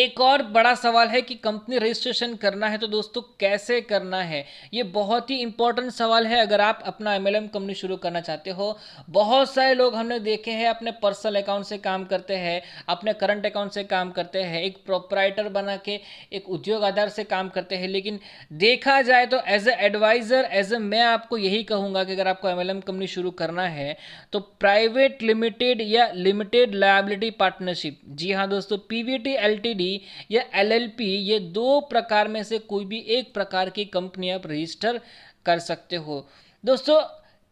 एक और बड़ा सवाल है कि कंपनी रजिस्ट्रेशन करना है तो दोस्तों कैसे करना है। ये बहुत ही इंपॉर्टेंट सवाल है अगर आप अपना एमएलएम कंपनी शुरू करना चाहते हो। बहुत सारे लोग हमने देखे हैं अपने पर्सनल अकाउंट से काम करते हैं, अपने करंट अकाउंट से काम करते हैं, एक प्रोप्राइटर बना के एक उद्योग आधार से काम करते हैं। लेकिन देखा जाए तो as a advisor, as a मैं आपको यही कहूँगा कि अगर आपको एमएलएम कंपनी शुरू करना है तो प्राइवेट लिमिटेड या लिमिटेड लायबिलिटी पार्टनरशिप, जी हाँ दोस्तों, पीवीटी एलटीडी या एलएलपी, ये दो प्रकार में से कोई भी एक प्रकार की कंपनी आप रजिस्टर कर सकते हो। दोस्तों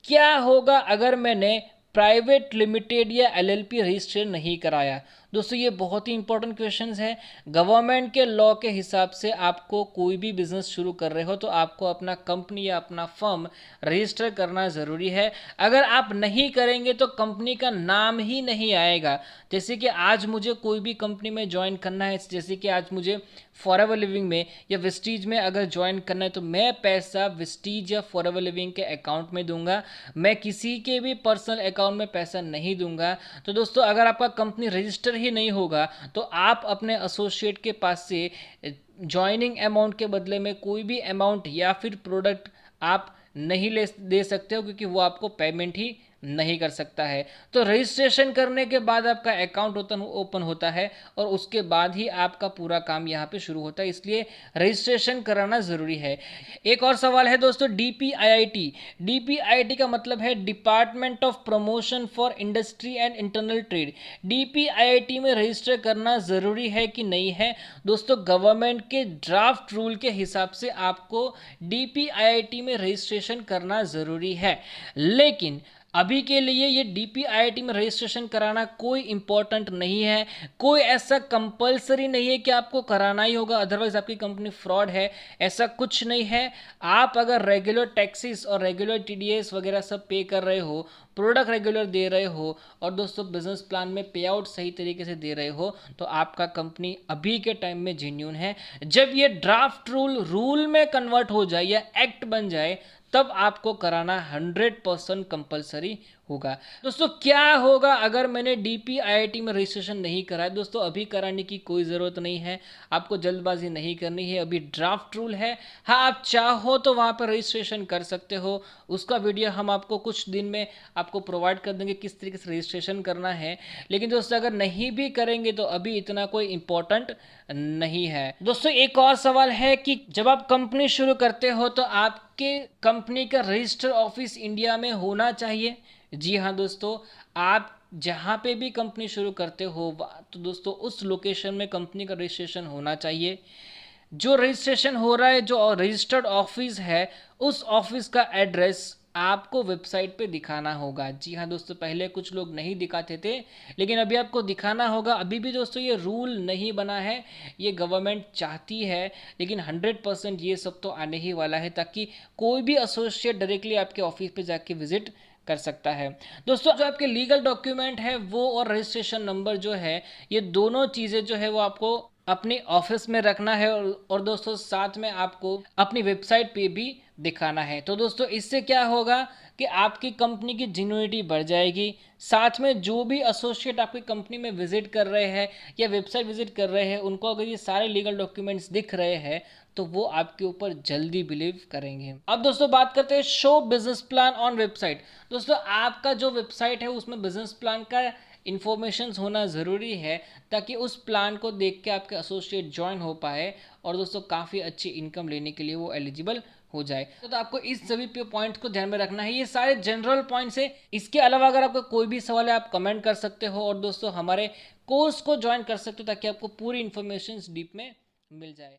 क्या होगा अगर मैंने प्राइवेट लिमिटेड या एलएलपी रजिस्टर नहीं कराया? दोस्तों ये बहुत ही इंपॉर्टेंट क्वेश्चंस है। गवर्नमेंट के लॉ के हिसाब से आपको कोई भी बिजनेस शुरू कर रहे हो तो आपको अपना कंपनी या अपना फर्म रजिस्टर करना ज़रूरी है। अगर आप नहीं करेंगे तो कंपनी का नाम ही नहीं आएगा। जैसे कि आज मुझे कोई भी कंपनी में ज्वाइन करना है, जैसे कि आज मुझे फॉरएवर लिविंग में या विस्टीज में अगर ज्वाइन करना है तो मैं पैसा विस्टीज या फॉरएवर लिविंग के अकाउंट में दूंगा, मैं किसी के भी पर्सनल अकाउंट में पैसा नहीं दूंगा। तो दोस्तों अगर आपका कंपनी रजिस्टर ही नहीं होगा तो आप अपने एसोसिएट के पास से ज्वाइनिंग अमाउंट के बदले में कोई भी अमाउंट या फिर प्रोडक्ट आप नहीं दे सकते हो, क्योंकि वो आपको पेमेंट ही नहीं कर सकता है। तो रजिस्ट्रेशन करने के बाद आपका अकाउंट ओपन होता है और उसके बाद ही आपका पूरा काम यहाँ पे शुरू होता है, इसलिए रजिस्ट्रेशन कराना ज़रूरी है। एक और सवाल है दोस्तों, डीपीआईआईटी। डीपीआईआईटी का मतलब है department of promotion for industry and internal trade. DPIIT में रजिस्टर करना ज़रूरी है कि नहीं है? दोस्तों गवर्नमेंट के ड्राफ्ट रूल के हिसाब से आपको डीपीआईआईटी में रजिस्ट्रेशन करना ज़रूरी है, लेकिन अभी के लिए ये डीपीआईआईटी में रजिस्ट्रेशन कराना कोई इंपॉर्टेंट नहीं है। कोई ऐसा कंपलसरी नहीं है कि आपको कराना ही होगा अदरवाइज आपकी कंपनी फ्रॉड है, ऐसा कुछ नहीं है। आप अगर रेगुलर टैक्सेस और रेगुलर टीडीएस वगैरह सब पे कर रहे हो, प्रोडक्ट रेगुलर दे रहे हो और दोस्तों बिजनेस प्लान में पे आउट सही तरीके से दे रहे हो तो आपका कंपनी अभी के टाइम में जेन्युइन है। जब ये ड्राफ्ट रूल में कन्वर्ट हो जाए या एक्ट बन जाए तब आपको कराना 100% कंपलसरी होगा। दोस्तों क्या होगा अगर मैंने डीपीआईआईटी में रजिस्ट्रेशन नहीं कराया? दोस्तों अभी कराने की कोई ज़रूरत नहीं है, आपको जल्दबाजी नहीं करनी है, अभी ड्राफ्ट रूल है। हाँ आप चाहो तो वहाँ पर रजिस्ट्रेशन कर सकते हो, उसका वीडियो हम आपको कुछ दिन में आपको प्रोवाइड कर देंगे किस तरीके से रजिस्ट्रेशन करना है। लेकिन दोस्तों अगर नहीं भी करेंगे तो अभी इतना कोई इंपॉर्टेंट नहीं है। दोस्तों एक और सवाल है कि जब आप कंपनी शुरू करते हो तो आपके कंपनी का रजिस्टर ऑफिस इंडिया में होना चाहिए। जी हाँ दोस्तों, आप जहाँ पे भी कंपनी शुरू करते हो तो दोस्तों उस लोकेशन में कंपनी का रजिस्ट्रेशन होना चाहिए। जो रजिस्ट्रेशन हो रहा है, जो रजिस्टर्ड ऑफिस है, उस ऑफिस का एड्रेस आपको वेबसाइट पे दिखाना होगा। जी हाँ दोस्तों, पहले कुछ लोग नहीं दिखाते थे लेकिन अभी आपको दिखाना होगा। अभी भी दोस्तों ये रूल नहीं बना है, ये गवर्नमेंट चाहती है, लेकिन 100% ये सब तो आने ही वाला है ताकि कोई भी एसोसिएट डायरेक्टली आपके ऑफिस पे जाके विजिट कर सकता है। दोस्तों जो आपके लीगल डॉक्यूमेंट है वो और रजिस्ट्रेशन नंबर जो है, ये दोनों चीज़ें जो है वो आपको अपने ऑफिस में रखना है और दोस्तों साथ में आपको अपनी वेबसाइट पे भी दिखाना है। तो दोस्तों इससे क्या होगा कि आपकी कंपनी की जेन्युइनिटी बढ़ जाएगी। साथ में जो भी एसोसिएट आपकी कंपनी में विजिट कर रहे हैं या वेबसाइट विजिट कर रहे हैं, उनको अगर ये सारे लीगल डॉक्यूमेंट्स दिख रहे हैं तो वो आपके ऊपर जल्दी बिलीव करेंगे। अब दोस्तों बात करते हैं show business plan on website. दोस्तों आपका जो वेबसाइट है उसमें बिजनेस प्लान का इन्फॉर्मेशन होना ज़रूरी है ताकि उस प्लान को देख के आपके एसोसिएट ज्वाइन हो पाए और दोस्तों काफ़ी अच्छी इनकम लेने के लिए वो एलिजिबल हो जाए। तो आपको इस सभी पॉइंट को ध्यान में रखना है, ये सारे जनरल पॉइंट्स है। इसके अलावा अगर आपका कोई भी सवाल है आप कमेंट कर सकते हो और दोस्तों हमारे कोर्स को ज्वाइन कर सकते हो ताकि आपको पूरी इन्फॉर्मेशन डीप में मिल जाए।